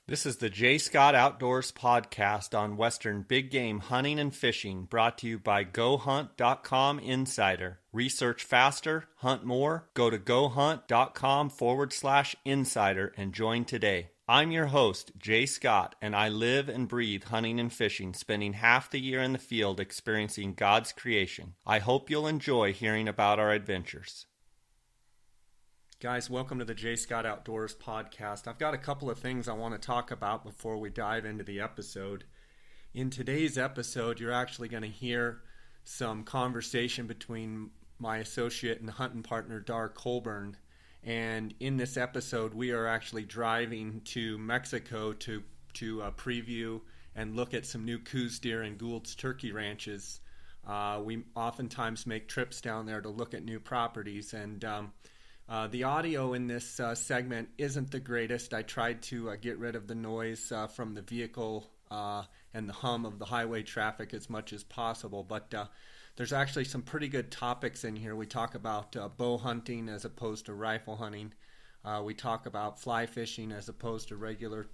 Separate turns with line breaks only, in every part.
This is the J. Scott Outdoors podcast on Western big game hunting and fishing, brought to you by GoHunt.com Insider. Research faster, hunt more. Go to GoHunt.com/insider and join today. I'm your host, Jay Scott, and I live and breathe hunting and fishing, spending half the year in the field experiencing God's creation. I hope you'll enjoy hearing about our adventures. Guys, welcome to the J. Scott Outdoors podcast. I've got a couple of things I want to talk about before we dive into the episode. In today's episode, you're actually going to hear some conversation between my associate and hunting partner, Darr Colburn. And in this episode, we are actually driving to Mexico to preview and look at some new Coues deer and Gould's turkey ranches. We oftentimes make trips down there to look at new properties, and the audio in this segment isn't the greatest. I tried to get rid of the noise from the vehicle and the hum of the highway traffic as much as possible, but there's actually some pretty good topics in here. We talk about bow hunting as opposed to rifle hunting. We talk about fly fishing as opposed to regular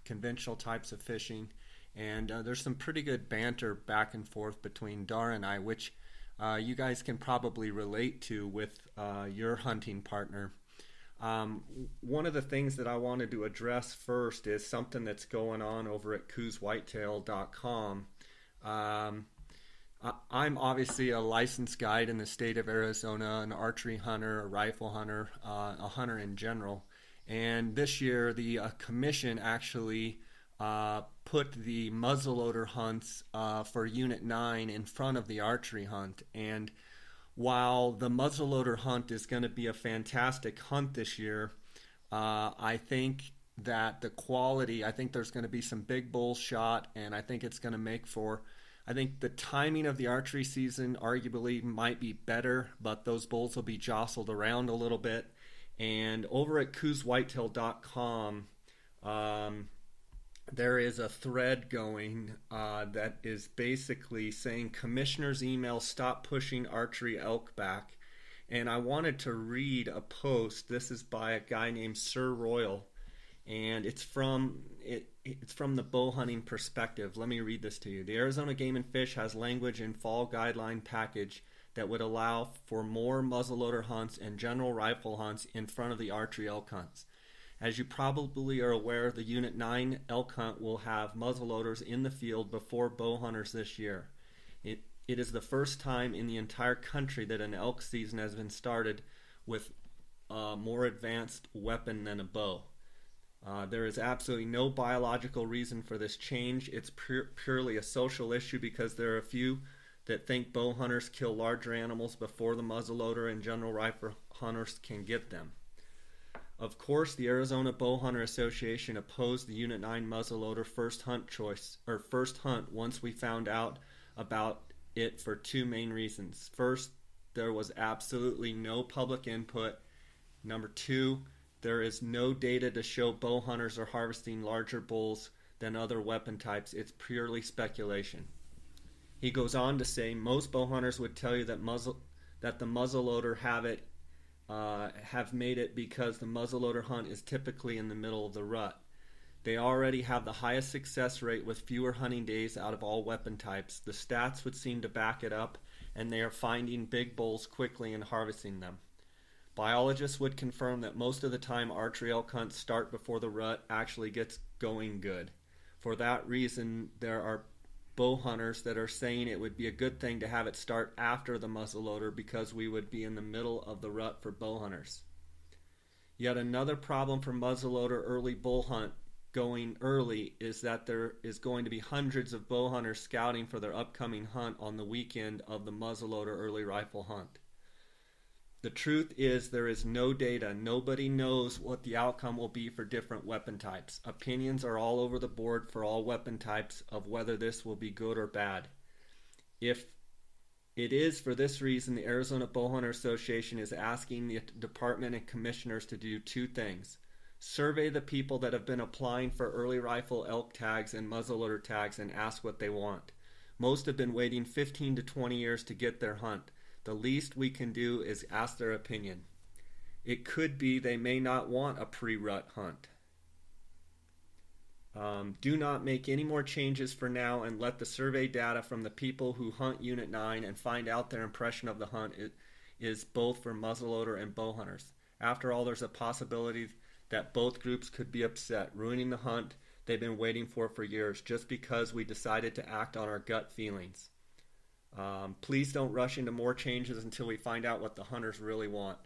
conventional types of fishing. And there's some pretty good banter back and forth between Darr and I, which you guys can probably relate to with your hunting partner. One of the things that I wanted to address first is something that's going on over at CoosWhitetail.com. I'm obviously a licensed guide in the state of Arizona, an archery hunter, a rifle hunter, a hunter in general. And this year, the commission actually put the muzzleloader hunts for Unit 9 in front of the archery hunt. And while the muzzleloader hunt is going to be a fantastic hunt this year, I think that the quality, I think there's going to be some big bulls shot, and I think it's going to make for, I think the timing of the archery season arguably might be better, but those bulls will be jostled around a little bit. And over at CoosWhitetail.com, there is a thread going that is basically saying commissioner's email, stop pushing archery elk back. And I wanted to read a post. This is by a guy named Sir Royal, and it's from the bow hunting perspective. Let me read this to you. The Arizona Game and Fish has language in fall guideline package that would allow for more muzzleloader hunts and general rifle hunts in front of the archery elk hunts. As you probably are aware, the Unit 9 elk hunt will have muzzleloaders in the field before bow hunters this year. It is the first time in the entire country that an elk season has been started with a more advanced weapon than a bow. There is absolutely no biological reason for this change. It's purely a social issue because there are a few that think bow hunters kill larger animals before the muzzleloader and general rifle hunters can get them. Of course, the Arizona Bow Hunter Association opposed the Unit 9 muzzleloader first hunt once we found out about it for two main reasons. First, there was absolutely no public input. Number two, there is no data to show bow hunters are harvesting larger bulls than other weapon types. It's purely speculation. He goes on to say most bow hunters would tell you that the muzzleloader have made it because the muzzleloader hunt is typically in the middle of the rut. They already have the highest success rate with fewer hunting days out of all weapon types. The stats would seem to back it up, and they are finding big bulls quickly and harvesting them. Biologists would confirm that most of the time archery elk hunts start before the rut actually gets going good. For that reason, there are bow hunters that are saying it would be a good thing to have it start after the muzzleloader because we would be in the middle of the rut for bow hunters. Yet another problem for muzzleloader early bull hunt going early is that there is going to be hundreds of bow hunters scouting for their upcoming hunt on the weekend of the muzzleloader early rifle hunt. The truth is there is no data. Nobody knows what the outcome will be for different weapon types. Opinions are all over the board for all weapon types of whether this will be good or bad. If it is for this reason, the Arizona Bowhunter Association is asking the department and commissioners to do two things. Survey the people that have been applying for early rifle elk tags and muzzleloader tags and ask what they want. Most have been waiting 15 to 20 years to get their hunt. The least we can do is ask their opinion. It could be they may not want a pre-rut hunt. Do not make any more changes for now and let the survey data from the people who hunt Unit 9 and find out their impression of the hunt is both for muzzleloader and bow hunters. After all, there's a possibility that both groups could be upset, ruining the hunt they've been waiting for years just because we decided to act on our gut feelings. Please don't rush into more changes until we find out what the hunters really want.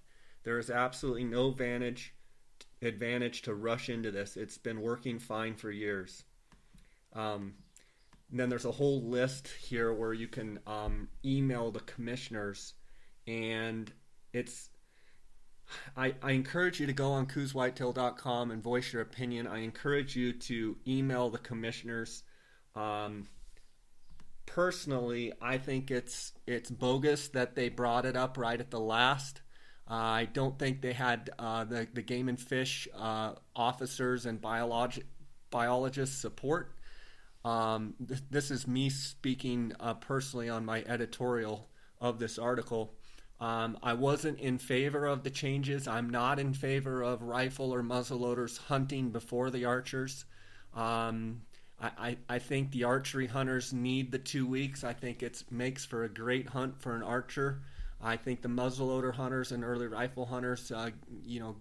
There is absolutely no advantage to rush into this. It's been working fine for years. And then there's a whole list here where you can email the commissioners, and I encourage you to go on CoosWhitetail.com and voice your opinion. I encourage you to email the commissioners. Personally, I think it's bogus that they brought it up right at the last. I don't think they had the game and fish officers and biologists support. This is me speaking personally on my editorial of this article. I wasn't in favor of the changes. I'm not in favor of rifle or muzzleloaders hunting before the archers. I think the archery hunters need the 2 weeks. I think it makes for a great hunt for an archer. I think the muzzleloader hunters and early rifle hunters,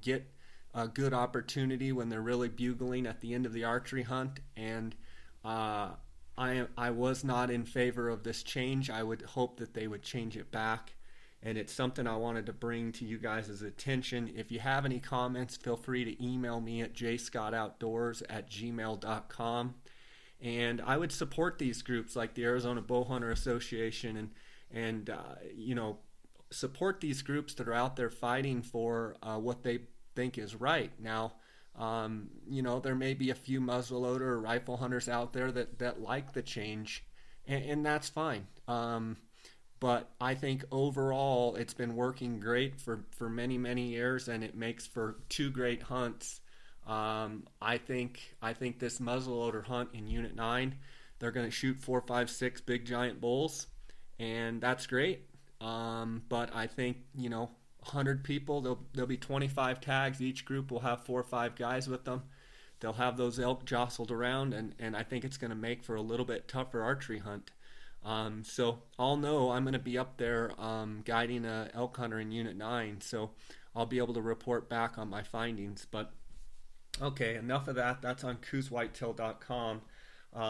get a good opportunity when they're really bugling at the end of the archery hunt. And I was not in favor of this change. I would hope that they would change it back. And it's something I wanted to bring to you guys' attention. If you have any comments, feel free to email me at jscottoutdoors@gmail.com. And I would support these groups like the Arizona Bowhunter Association and support these groups that are out there fighting for what they think is right. Now, there may be a few muzzleloader or rifle hunters out there that like the change, and that's fine. But I think overall it's been working great for many, many years, and it makes for 2 great hunts. I think this muzzleloader hunt in Unit 9, they're going to shoot 4, 5, 6 big giant bulls, and that's great. But I think 100 people, there'll be 25 tags. Each group will have 4 or 5 guys with them. They'll have those elk jostled around, and I think it's going to make for a little bit tougher archery hunt. So I'll know I'm going to be up there guiding a elk hunter in Unit 9, so I'll be able to report back on my findings. But okay, enough of that. That's on CoosWhitetail.com.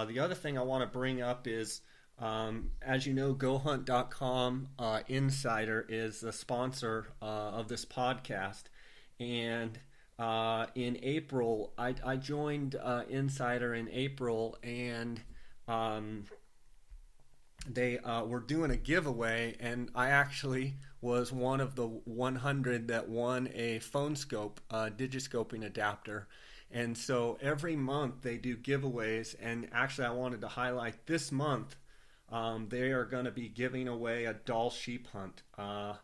The other thing I want to bring up is, as you know, GoHunt.com Insider is the sponsor of this podcast, and in April, I joined Insider in April, and they were doing a giveaway, and I actually was one of the 100 that won a phone scope, digiscoping adapter. And so every month they do giveaways, and actually I wanted to highlight this month they are going to be giving away a Darr sheep hunt. I'm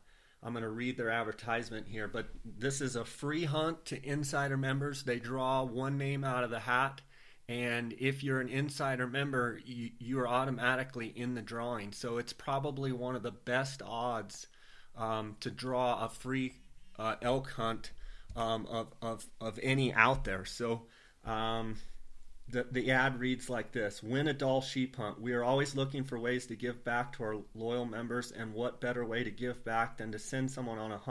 going to read their advertisement here, but this is a free hunt to Insider members. They draw one name out of the hat, and if you're an Insider member, you are automatically in the drawing. So it's probably one of the best odds to draw a free elk hunt of any out there. So the ad reads like this: win a Darr sheep hunt. We are always looking for ways to give back to our loyal members, and what better way to give back than to send someone on a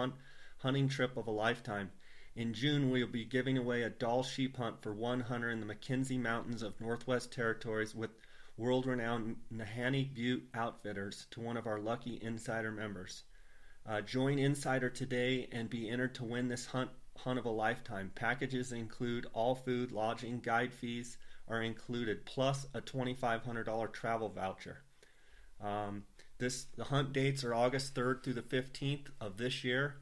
hunting trip of a lifetime. In June, we will be giving away a Darr sheep hunt for one hunter in the McKenzie Mountains of Northwest Territories with world-renowned Nahanni Butte Outfitters to one of our lucky Insider members. Join Insider today and be entered to win this hunt of a lifetime. Packages include all food, lodging, guide fees are included, plus a $2,500 travel voucher. The hunt dates are August 3rd through the 15th of this year.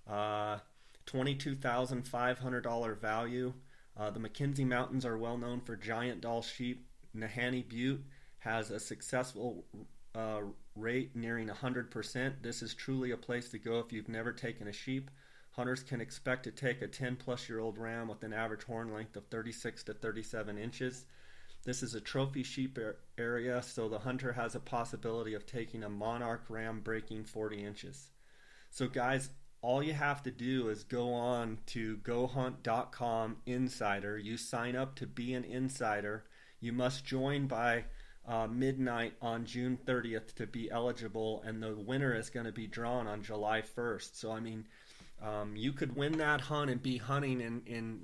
$22,500 value. The McKenzie Mountains are well known for giant Darr sheep. Nahanni Butte has a successful rate nearing 100%. This is truly a place to go if you've never taken a sheep. Hunters can expect to take a 10-plus-year-old ram with an average horn length of 36 to 37 inches. This is a trophy sheep area, so the hunter has a possibility of taking a monarch ram breaking 40 inches. So guys, all you have to do is go on to gohunt.com insider. You sign up to be an insider. You must join by midnight on June 30th to be eligible, and the winner is going to be drawn on July 1st. So, I mean, you could win that hunt and be hunting in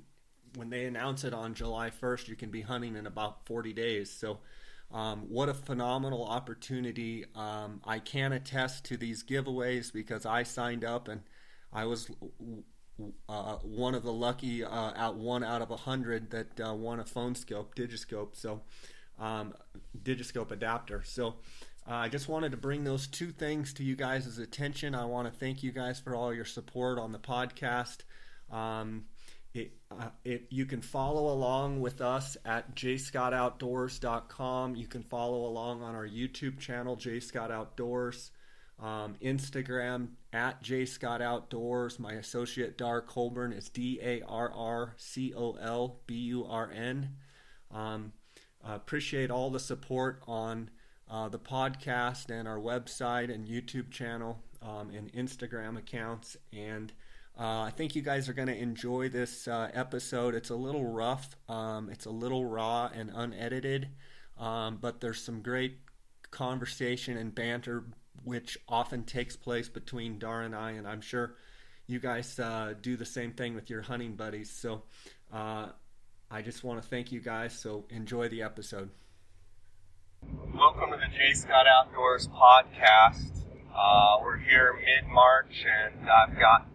when they announce it on July 1st, you can be hunting in about 40 days. So what a phenomenal opportunity. I can attest to these giveaways because I signed up and I was one of the lucky one out of 100 that won a phone scope, Digiscope, so Digiscope adapter. So I just wanted to bring those two things to you guys' attention. I want to thank you guys for all your support on the podcast. You can follow along with us at jscottoutdoors.com. You can follow along on our YouTube channel, jscottoutdoors. Instagram at jscottoutdoors. My associate Darr Colburn is DarrColburn. Appreciate all the support on the podcast and our website and YouTube channel and Instagram accounts. And I think you guys are going to enjoy this episode. It's a little rough. It's a little raw and unedited, but there's some great conversation and banter which often takes place between Darr and I, and I'm sure you guys do the same thing with your hunting buddies. So I just want to thank you guys, so enjoy the episode. Welcome to the J. Scott Outdoors podcast. We're here mid-March, and I've got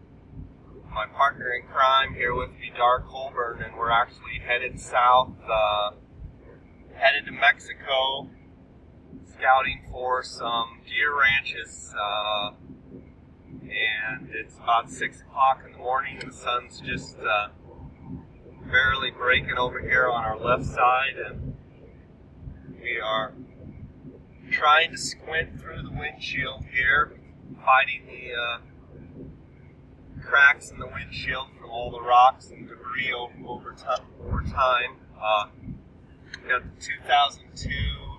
my partner in crime here with me, Darr Colburn, and we're actually headed south, headed to Mexico, scouting for some deer ranches, and it's about 6 o'clock in the morning, and the sun's just barely breaking over here on our left side, and we are trying to squint through the windshield here, fighting the cracks in the windshield from all the rocks and debris over time. We got the 2002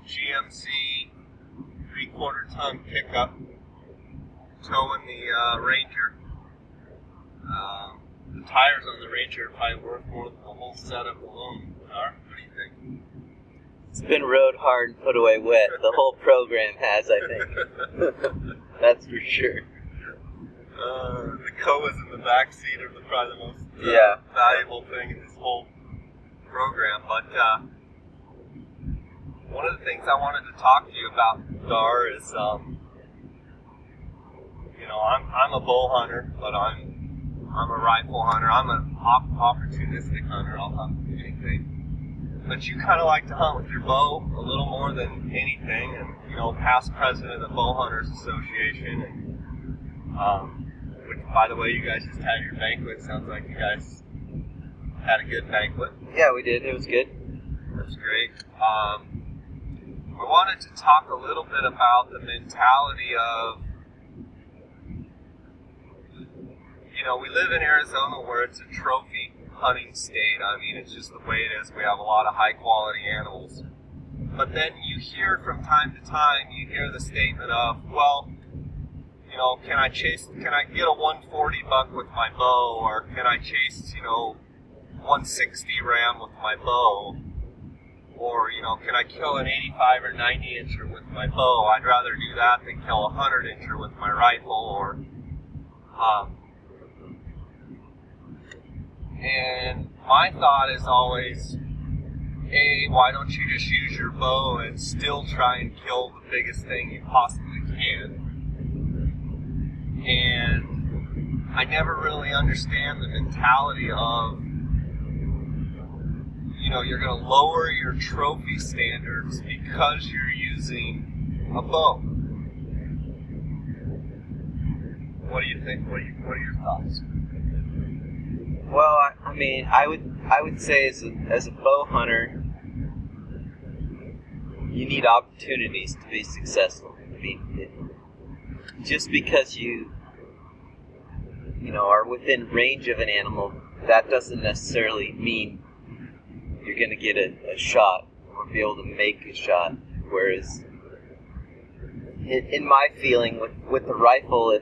GMC 3/4 ton pickup towing the Ranger. The tires on the Ranger are probably worth more than the whole setup alone. What do you think?
It's been rode hard and put away wet. The whole program has, I think. That's for sure.
The Koas in the back seat are probably the most valuable thing in this whole program. But one of the things I wanted to talk to you about, Darr, is I'm a bow hunter, but I'm a rifle hunter. I'm an opportunistic hunter. I'll hunt anything. But you kind of like to hunt with your bow a little more than anything, and past president of the Bow Hunters Association, and which, by the way, you guys just had your banquet. Sounds like you guys had a good banquet.
Yeah, we did. It was good.
That's great. We wanted to talk a little bit about the mentality of, we live in Arizona where it's a trophy hunting state. I mean, it's just the way it is. We have a lot of high quality animals. But then you hear from time to time, you hear the statement of, well, can I get a 140 buck with my bow, or can I chase, 160 ram with my bow, or, can I kill an 85 or 90 incher with my bow? I'd rather do that than kill a 100 incher with my rifle, or, and my thought is always, why don't you just use your bow and still try and kill the biggest thing you possibly can? And I never really understand the mentality of, you're going to lower your trophy standards because you're using a bow. What do you think? What are your thoughts?
Well, I mean, I would say as a bow hunter, you need opportunities to be successful. I mean, just because you are within range of an animal, that doesn't necessarily mean you're going to get a shot or be able to make a shot. Whereas, in my feeling with the rifle,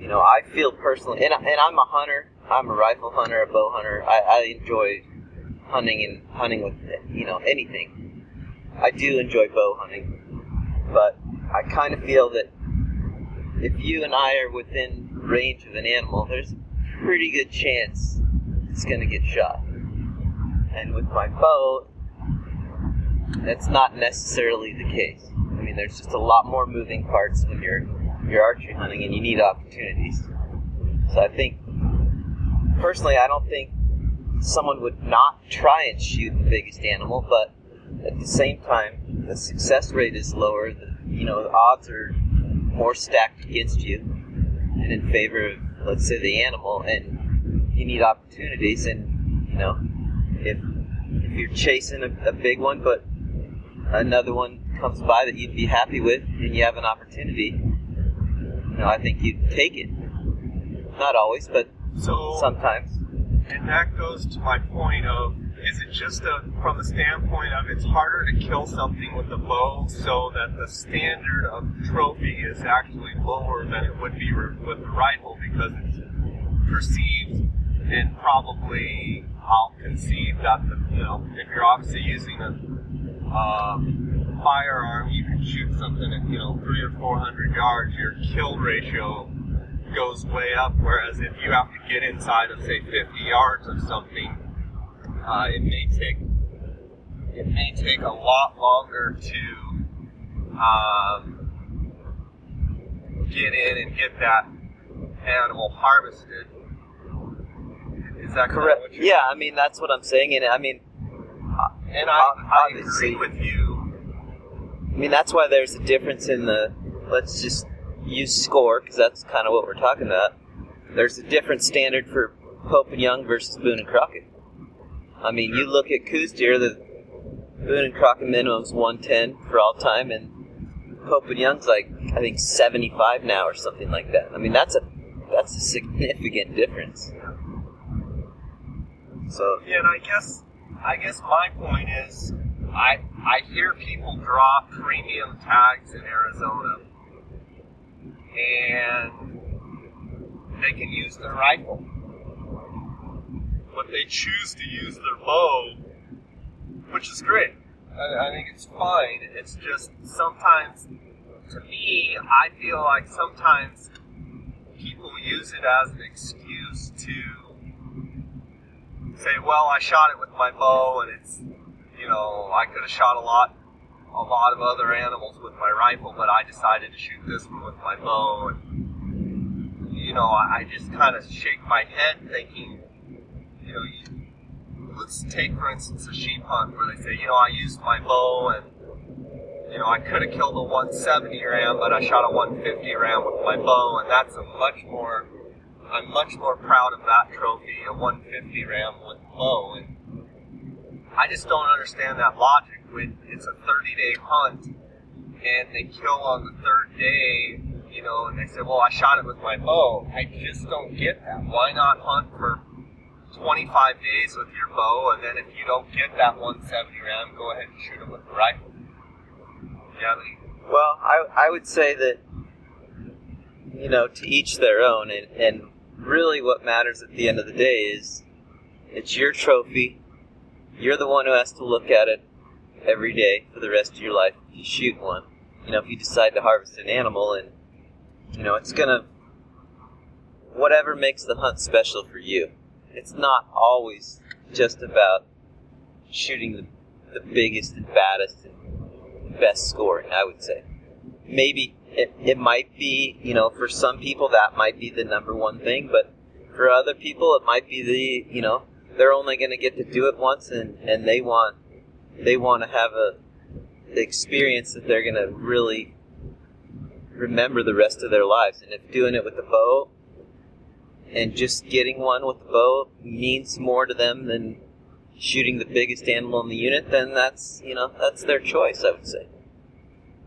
I feel personally, and I'm a hunter. I'm a rifle hunter, a bow hunter. I enjoy hunting with anything. I do enjoy bow hunting, but I kind of feel that if you and I are within range of an animal, there's a pretty good chance it's going to get shot. And with my bow, that's not necessarily the case. I mean, there's just a lot more moving parts when you're archery hunting, and you need opportunities. So I think, personally, I don't think someone would not try and shoot the biggest animal, but at the same time, the success rate is lower. The odds are more stacked against you and in favor of, let's say, the animal, and you need opportunities. And if you're chasing a big one, but another one comes by that you'd be happy with, and you have an opportunity, I think you'd take it. Not always, but sometimes.
And that goes to my point of, is it just from the standpoint of it's harder to kill something with a bow, so that the standard of trophy is actually lower than it would be with a rifle, because it's perceived, and probably I'll concede that if you're obviously using a firearm, you can shoot something at 300 or 400 yards, your kill ratio goes way up, whereas if you have to get inside of, say, 50 yards of something, it may take a lot longer to get in and get that animal harvested. Is that
correct?
What you're
yeah, I mean, that's what I'm saying, and I mean,
and I agree with you.
I mean, that's why there's a difference in let's just use score, because that's kind of what we're talking about. There's a different standard for Pope and Young versus Boone and Crockett. I mean, you look at Coos deer, the Boone and Crockett minimum's 110 for all time, and Pope and Young's like, I think 75 now or something like that. I mean, that's a significant difference. So
yeah, and I guess my point is, I hear people draw premium tags in Arizona, and they can use their rifle, but they choose to use their bow, which is great. I think it's fine. It's just sometimes, to me, I feel like sometimes people use it as an excuse to say, well, I shot it with my bow, and it's, I could have shot a lot of other animals with my rifle, but I decided to shoot this one with my bow. And I just kind of shake my head thinking, let's take, for instance, a sheep hunt where they say, I used my bow, and I could have killed a 170 ram, but I shot a 150 ram with my bow, and I'm much more proud of that trophy, a 150 ram with bow. And I just don't understand that logic. When it's a 30-day hunt, and they kill on the third day, and they say, well, I shot it with my bow. I just don't get that. Why not hunt for 25 days with your bow, and then if you don't get that 170 ram, go ahead and shoot it with the rifle?
Well, I would say that, to each their own, and really what matters at the end of the day is it's your trophy. You're the one who has to look at it every day for the rest of your life if you shoot one. If you decide to harvest an animal, and, it's going to, whatever makes the hunt special for you. It's not always just about shooting the biggest and baddest and best scoring, I would say. Maybe it might be, for some people that might be the number one thing, but for other people it might be the, they're only going to get to do it once, and they want to have the experience that they're going to really remember the rest of their lives. And if doing it with a bow and just getting one with the bow means more to them than shooting the biggest animal in the unit, then that's their choice, I would say.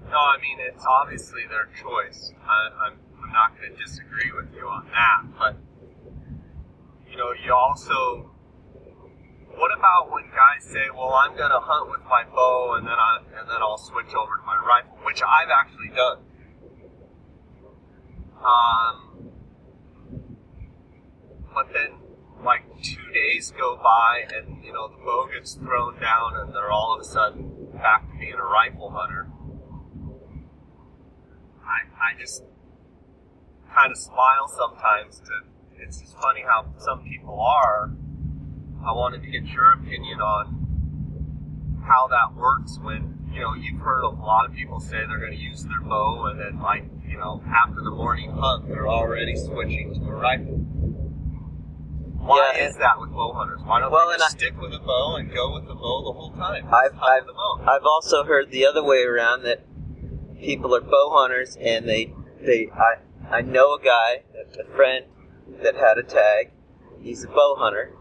No, I mean, it's obviously their choice. I'm not going to disagree with you on that, but you also, what about when guys say, well, I'm going to hunt with my bow, and then I'll switch over to my rifle, which I've actually done. but then like 2 days go by and, you know, the bow gets thrown down and they're all of a sudden back to being a rifle hunter. I just kind of smile sometimes. It's just funny how some people are. I wanted to get your opinion on how that works when, you know, you've heard a lot of people say they're going to use their bow and then, like, you know, after the morning hunt, they're already switching to a rifle. Why is that with bow hunters? Why don't they just stick with a bow and go with the bow the whole time?
I've also heard the other way around, that people are bow hunters and I know a guy, a friend that had a tag. He's a bow hunter,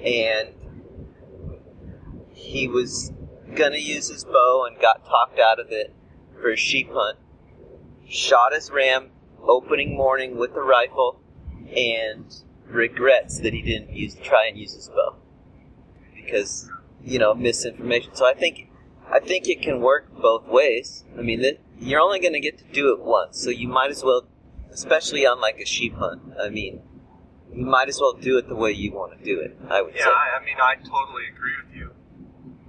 and he was gonna use his bow and got talked out of it for a sheep hunt. Shot his ram opening morning with a rifle, and regrets that he didn't try and use his bow because, you know, misinformation. So I think it can work both ways. I mean, you're only going to get to do it once, so you might as well, especially on like a sheep hunt. I mean, you might as well do it the way you want to do it, I would say.
Yeah, I mean, I totally agree with you.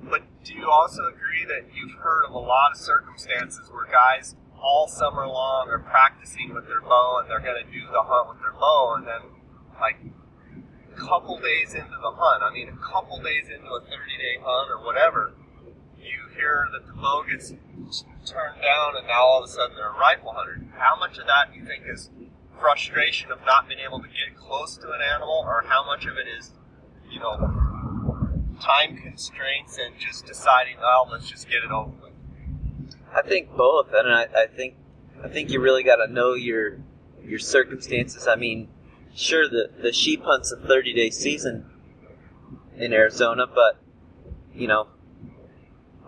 But do you also agree that you've heard of a lot of circumstances where guys all summer long are practicing with their bow and they're going to do the hunt with their bow, and then like a couple days into the hunt, I mean a couple days into a 30-day hunt or whatever, you hear that the bow gets turned down and now all of a sudden they're a rifle hunter. How much of that do you think is frustration of not being able to get close to an animal, or how much of it is, you know, time constraints and just deciding, oh, let's just get it over with?
I think both, and I think you really got to know your circumstances. I mean, sure, the sheep hunt's a 30-day season in Arizona, but, you know,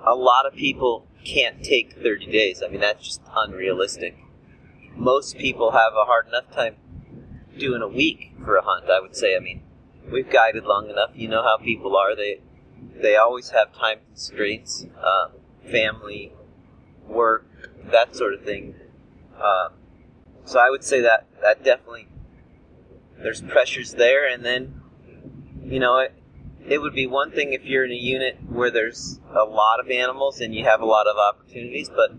a lot of people can't take 30 days. I mean, that's just unrealistic. Most people have a hard enough time doing a week for a hunt, I would say. I mean, we've guided long enough. You know how people are. They always have time constraints, family, work, that sort of thing. So I would say that definitely, there's pressures there. And then, you know, it would be one thing if you're in a unit where there's a lot of animals and you have a lot of opportunities, but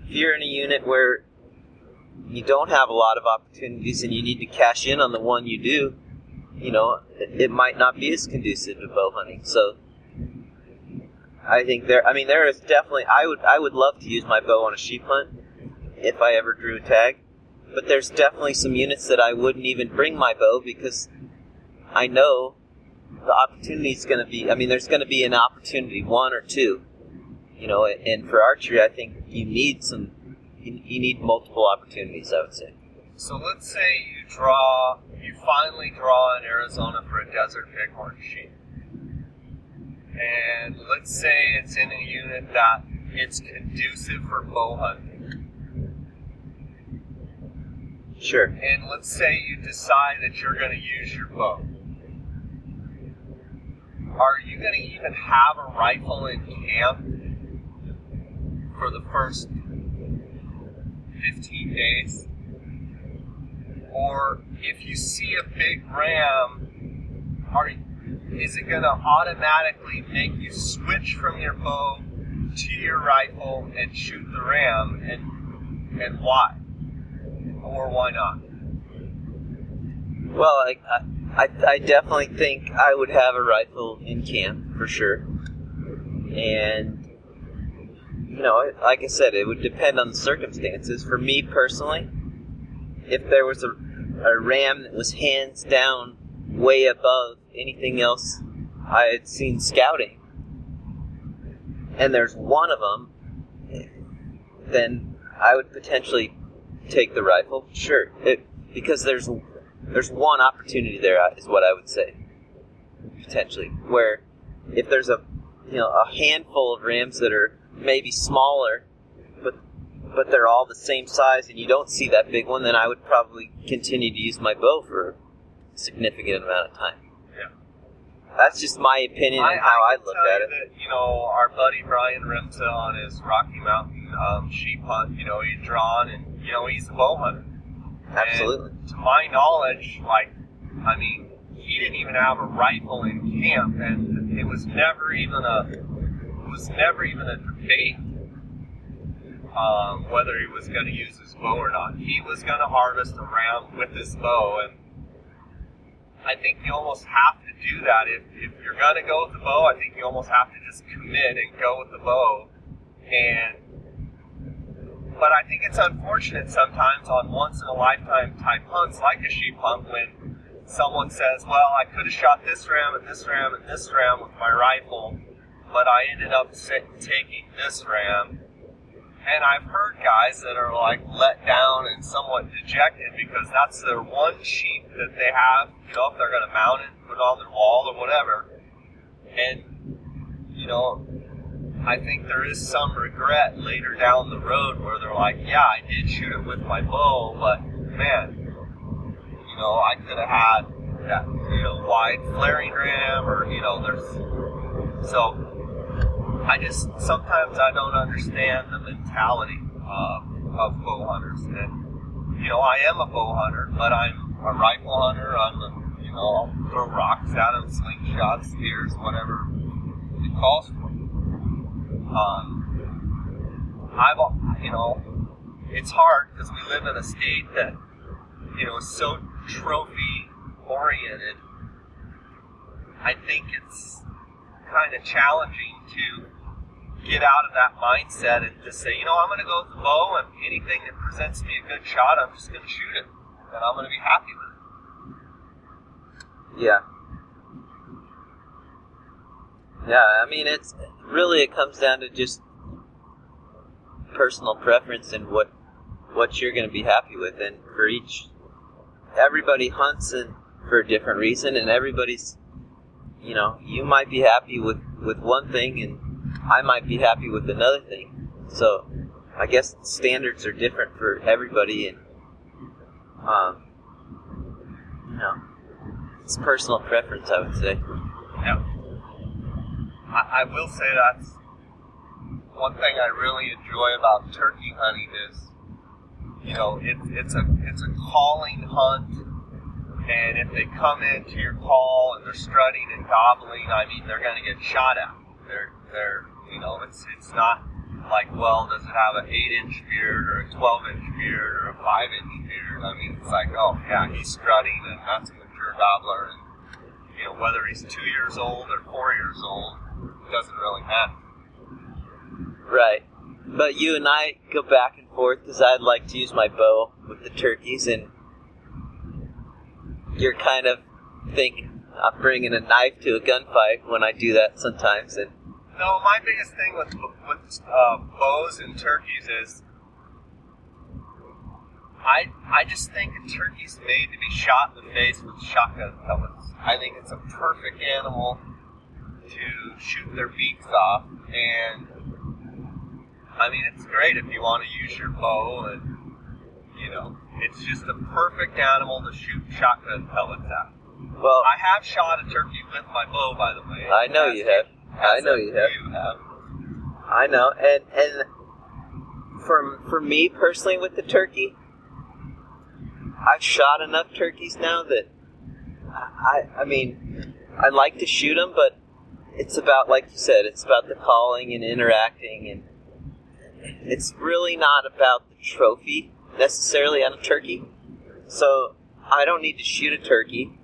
if you're in a unit where you don't have a lot of opportunities and you need to cash in on the one you do, you know, it might not be as conducive to bow hunting. So I think there is definitely, I would love to use my bow on a sheep hunt if I ever drew a tag, but there's definitely some units that I wouldn't even bring my bow because I know the opportunity is going to be, I mean, there's going to be an opportunity, one or two, you know, and for archery, I think you need multiple opportunities, I would say.
So let's say you finally draw in Arizona for a desert bighorn sheep. And let's say it's in a unit that it's conducive for bow hunting.
Sure.
And let's say you decide that you're going to use your bow. Are you going to even have a rifle in camp for the first 15 days? Or if you see a big ram, is it going to automatically make you switch from your bow to your rifle and shoot the ram, and why? Or why not?
Well, I definitely think I would have a rifle in camp, for sure. And, you know, like I said, it would depend on the circumstances. For me personally, if there was a ram that was hands down way above anything else I had seen scouting, and there's one of them, then I would potentially take the rifle. Sure, because there's one opportunity there, is what I would say, potentially. Where if there's a handful of rams that are maybe smaller, but they're all the same size, and you don't see that big one, then I would probably continue to use my bow for a significant amount of time.
Yeah.
That's just my opinion and how I look at it.
That, you know, our buddy Brian Rimsa on his Rocky Mountain sheep hunt, you know, he'd drawn, and, you know, he's a bow hunter.
Absolutely.
And to my knowledge, like, I mean, he didn't even have a rifle in camp, and it was never even a debate whether he was going to use his bow or not. He was going to harvest a ram with his bow, and I think you almost have to do that. If you're going to go with the bow, I think you almost have to just commit and go with the bow. But I think it's unfortunate sometimes on once-in-a-lifetime type hunts like a sheep hunt when someone says, well, I could have shot this ram and this ram and this ram with my rifle, but I ended up taking this ram. And I've heard guys that are like let down and somewhat dejected because that's their one sheep that they have, if they're going to mount it, put it on their wall or whatever. And, I think there is some regret later down the road where they're like, yeah, I did shoot it with my bow, but man, I could have had that, wide flaring ram or, so sometimes I don't understand the mentality of bow hunters. And, I am a bow hunter, but I'm a rifle hunter. I'll throw rocks at them, slingshots, spears, whatever it calls for. It's hard because we live in a state that, is so trophy oriented. I think it's kind of challenging to get out of that mindset and just say, I'm going to go with the bow, and anything that presents me a good shot, I'm just going to shoot it, and I'm going to be happy with it.
Yeah. Yeah, I mean, it comes down to just personal preference and what you're going to be happy with, and everybody hunts for a different reason, and everybody's, you might be happy with one thing, and I might be happy with another thing. So, I guess standards are different for everybody, and it's personal preference, I would say.
Yeah. I will say that's one thing I really enjoy about turkey hunting is, it's a calling hunt, and if they come into your call and they're strutting and gobbling, I mean, they're going to get shot at. They're it's not like, well, does it have an 8-inch beard or a 12-inch beard or a 5-inch beard? I mean, it's like, oh yeah, he's strutting and that's a mature gobbler, and whether he's 2 years old or 4 years old, it doesn't really matter.
Right. But you and I go back and forth because I'd like to use my bow with the turkeys, and you're kind of think I'm bringing a knife to a gunfight when I do that sometimes. And
no, my biggest thing with bows and turkeys is I just think a turkey's made to be shot in the face with shotgun pellets. I think it's a perfect animal to shoot their beaks off, and I mean, it's great if you want to use your bow, and it's just a perfect animal to shoot shotgun pellets at.
Well,
I have shot a turkey with my bow, by the way.
I know you have. I know you have. I know, and for me personally with the turkey, I've shot enough turkeys now that I mean, I like to shoot them, but it's about, like you said, it's about the calling and interacting, and it's really not about the trophy necessarily on a turkey. So I don't need to shoot a turkey.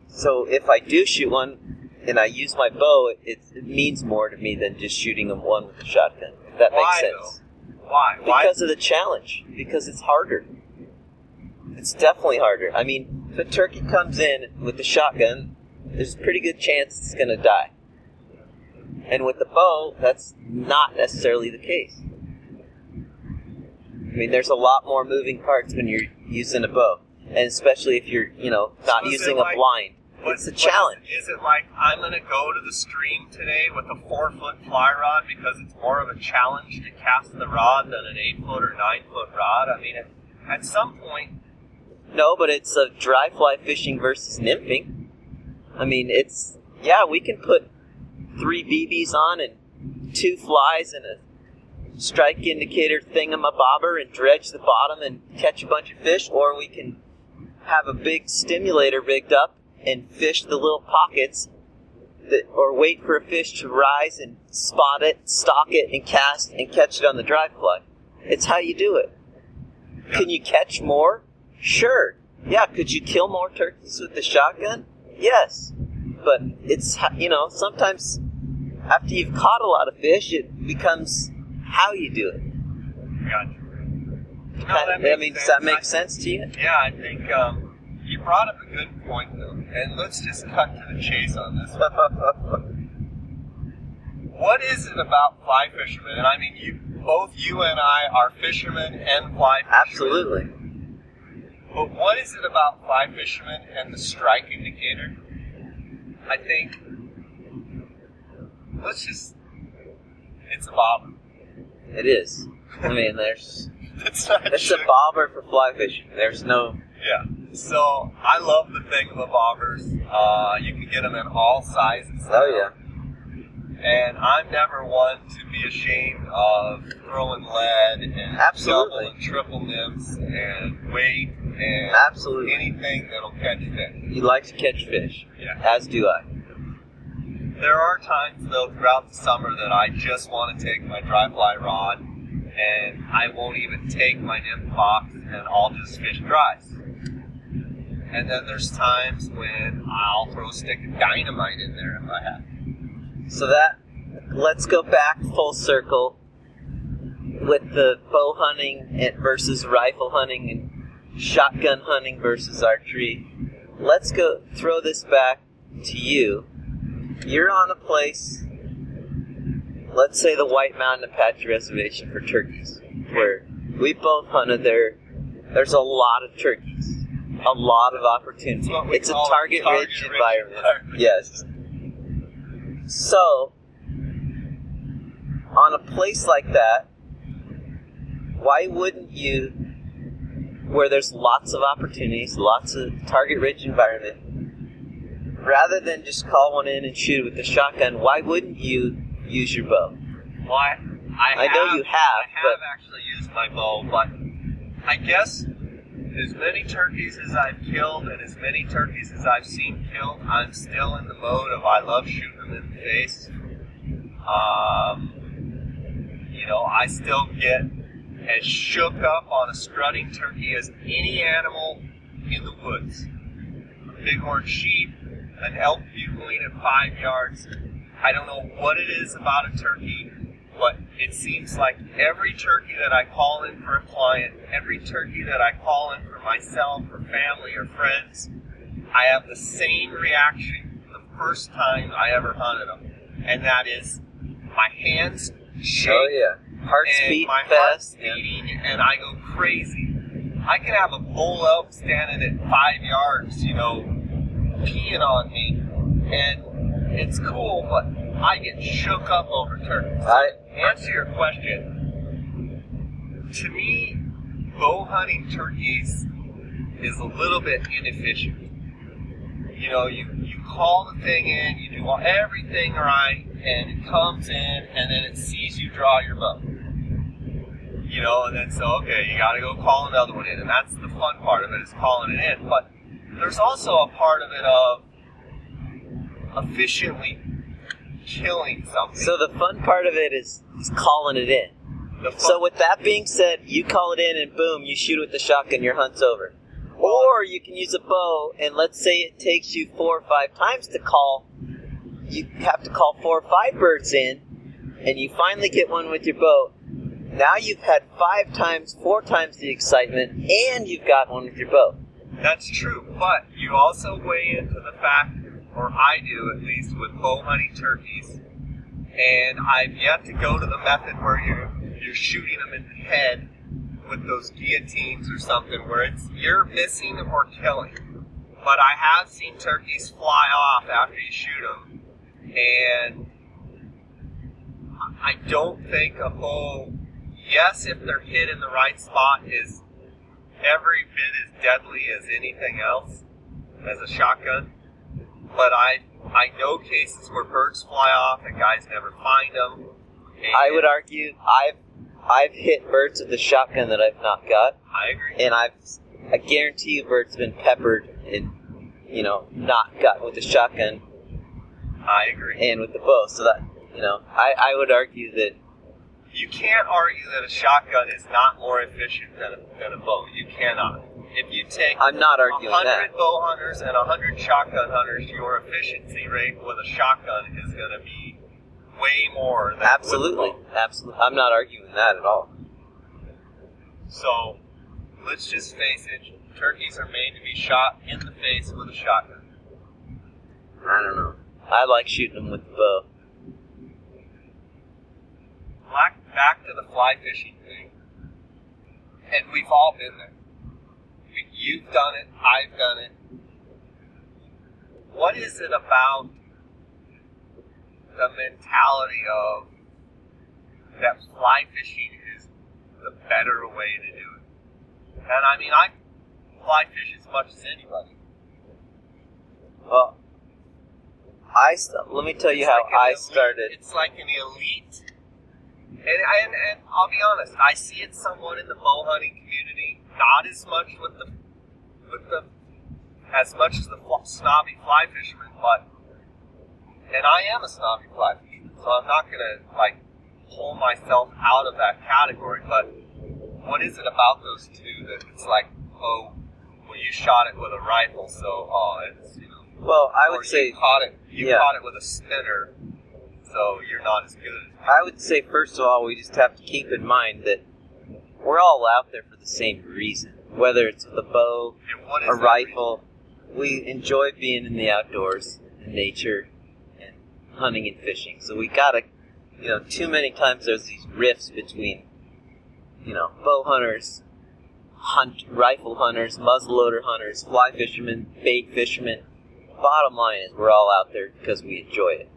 So if I do shoot one and I use my bow, it means more to me than just shooting one with a shotgun. If that makes sense.
Why?
Because of the challenge. Because it's harder. It's definitely harder. I mean, if a turkey comes in with a shotgun, there's a pretty good chance it's going to die. And with the bow, that's not necessarily the case. I mean, there's a lot more moving parts when you're using a bow. And especially if you're, not using a blind. It's a challenge.
Is it like, I'm going to go to the stream today with a 4-foot fly rod because it's more of a challenge to cast the rod than an 8-foot or 9-foot rod? I mean, at some point...
No, but it's a dry fly fishing versus nymphing. I mean, we can put 3 BBs on and 2 flies and a strike indicator thingamabobber and dredge the bottom and catch a bunch of fish, or we can have a big stimulator rigged up and fish the little pockets, or wait for a fish to rise and spot it, stalk it, and cast and catch it on the dry fly. It's how you do it.
Yeah.
Can you catch more? Sure. Yeah, could you kill more turkeys with the shotgun? Yes. But it's, sometimes after you've caught a lot of fish, it becomes how you do it.
Gotcha.
Does that make sense to you?
Yeah, I think you brought up a good point, though. And let's just cut to the chase on this. What is it about fly fishermen? And I mean, both you and I are fishermen and fly fishermen.
Absolutely.
But what is it about fly fishermen and the strike indicator? I think, it's a bobber.
It is. I mean,
It's a
bobber for fly fishing. There's no...
Yeah. So, I love the thingamabobbers. You can get them in all sizes.
Oh, yeah.
And I'm never one to be ashamed of throwing lead and
Absolutely.
double and triple nymphs and weight and
Absolutely.
anything that'll catch fish.
You like to catch fish.
Yeah.
As do I.
There are times, though, throughout the summer that I just want to take my dry fly rod and I won't even take my nymph box and I'll just fish dries. And then there's times when I'll throw a stick of dynamite in there if I have to.
So let's go back full circle with the bow hunting versus rifle hunting and shotgun hunting versus archery. Let's go throw this back to you. You're on a place, let's say the White Mountain Apache Reservation for turkeys, where we both hunted there. There's a lot of turkeys, a lot of opportunity. It's a target-rich environment. Yes. So, on a place like that, why wouldn't you, where there's lots of opportunities, lots of target-rich environment, rather than just call one in and shoot it with the shotgun, why wouldn't you use your bow?
Well, I
know you have.
I have actually used my bow, but I guess as many turkeys as I've killed and as many turkeys as I've seen killed, I'm still in the mode of I love shooting them in the face. I still get as shook up on a strutting turkey as any animal in the woods. A bighorn sheep, an elk bugling at 5 yards. I don't know what it is about a turkey, but it seems like every turkey that I call in for a client, every turkey that I call in for myself or family or friends, I have the same reaction the first time I ever hunted them. And that is, my hands shake.
Oh, yeah. Heart's beating
my
fast.
heart's beating, and I go crazy. I can have a bull elk standing at 5 yards, peeing on me, and it's cool, but I get shook up over turkeys. Answer your question. To me, bow hunting turkeys is a little bit inefficient. You call the thing in, you do everything right, and it comes in, and then it sees you draw your bow. And then okay, you gotta go call another one in, and that's the fun part of it, is calling it in. But there's also a part of it of efficiently killing something.
So the fun part of it is calling it in. So with that being said, you call it in and boom, you shoot it with the shotgun, your hunt's over. Or you can use a bow, and let's say it takes you 4 or 5 times to call. You have to call 4 or 5 birds in, and you finally get one with your bow. Now you've had 4 times the excitement, and you've got one with your bow.
That's true, but you also weigh into the fact, or I do at least, with bow hunting turkeys, and I've yet to go to the method where you're shooting them in the head with those guillotines or something, where you're missing or killing. But I have seen turkeys fly off after you shoot them, and I don't think a bow, yes, if they're hit in the right spot, is every bit as deadly as anything else, as a shotgun. But I know cases where birds fly off and guys never find them.
I would argue I've hit birds with the shotgun that I've not got.
I agree.
And I guarantee you birds have been peppered and not got with the shotgun.
I agree.
And with the bow. So that, I would argue that
you can't argue that a shotgun is not more efficient than a bow. You cannot. If you take
I'm not arguing
100
that.
bow hunters and 100 shotgun hunters, your efficiency rate with a shotgun is going to be way more than
Absolutely.
with a bow.
Absolutely. I'm not arguing that at all.
So, let's just face it, turkeys are made to be shot in the face with a shotgun.
I don't know. I like shooting them with the bow.
Back to the fly fishing thing, and we've all been there. You've done it, I've done it. What is it about the mentality of that fly fishing is the better way to do it? And I mean, I fly fish as much as anybody.
Well, let me tell you how I started.
It's like an elite. And I'll be honest, I see it somewhat in the bow hunting community, not as much as much as the snobby fly fisherman, and I am a snobby fly fisherman, so I'm not gonna pull myself out of that category. But what is it about those two that it's like, oh, well, you shot it with a rifle, so it's
Well, I would say
you caught it with a spinner, so you're not as good.
I would say, first of all, we just have to keep in mind that we're all out there for the same reason. Whether it's with a bow, a rifle, we enjoy being in the outdoors, in nature, and hunting and fishing. So we gotta, too many times there's these rifts between, bow hunters, rifle hunters, muzzleloader hunters, fly fishermen, bait fishermen. Bottom line is we're all out there because we enjoy it.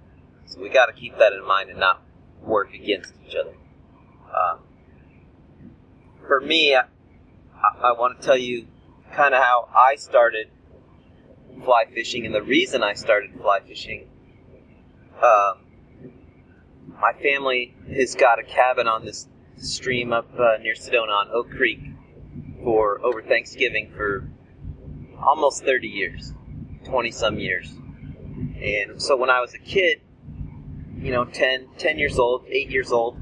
So we got to keep that in mind and not work against each other. For me, I want to tell you kind of how I started fly fishing and the reason I started fly fishing. My family has got a cabin on this stream up near Sedona on Oak Creek over Thanksgiving for almost 30 years, 20-some years. And so when I was a kid, 10 years old, 8 years old,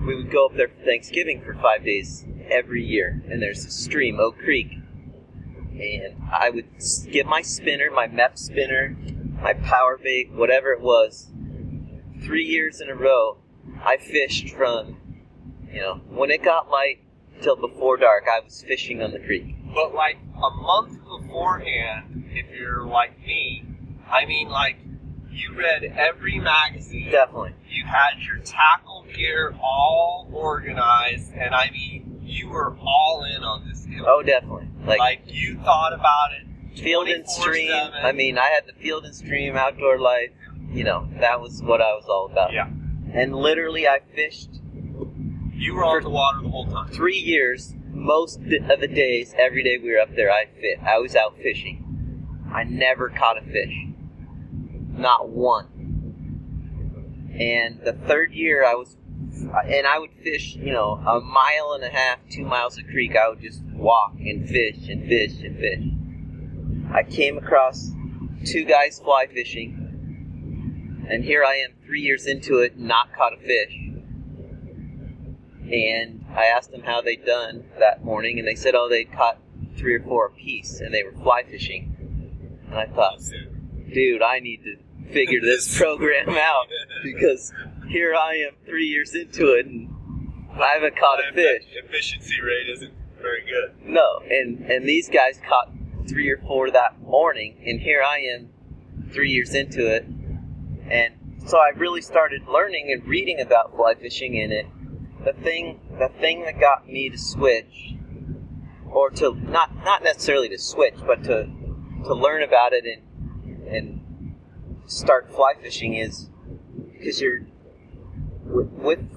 we would go up there for Thanksgiving for 5 days every year. And there's a stream, Oak Creek. And I would get my spinner, my MEP spinner, my power bait, whatever it was. 3 years in a row, I fished from, when it got light till before dark, I was fishing on the creek.
But a month beforehand, if you're like me, I mean you read every magazine.
Definitely.
You had your tackle gear all organized, and I mean, you were all in on this deal.
Oh, definitely.
You thought about it.
Field and stream. I mean, I had the field and stream outdoor life. That was what I was all about.
Yeah.
And literally, I fished.
You were on the water the whole time.
3 years, most of the days, every day we were up there, I was out fishing. I never caught a fish. Not one. And the third year I would fish, a mile and a half, 2 miles of creek. I would just walk and fish and fish and fish. I came across 2 guys fly fishing, and here I am 3 years into it, not caught a fish. And I asked them how they'd done that morning, and they said, they'd caught 3 or 4 apiece, and they were fly fishing. And I thought, dude, I need to figure this program out, because here I am 3 years into it, and I haven't caught a fish.
Efficiency rate isn't very good.
No, and these guys caught 3 or 4 that morning, and here I am 3 years into it. And so I really started learning and reading about fly fishing in it. The thing that got me to switch, or to not necessarily to switch, but to learn about it and start fly fishing is because you're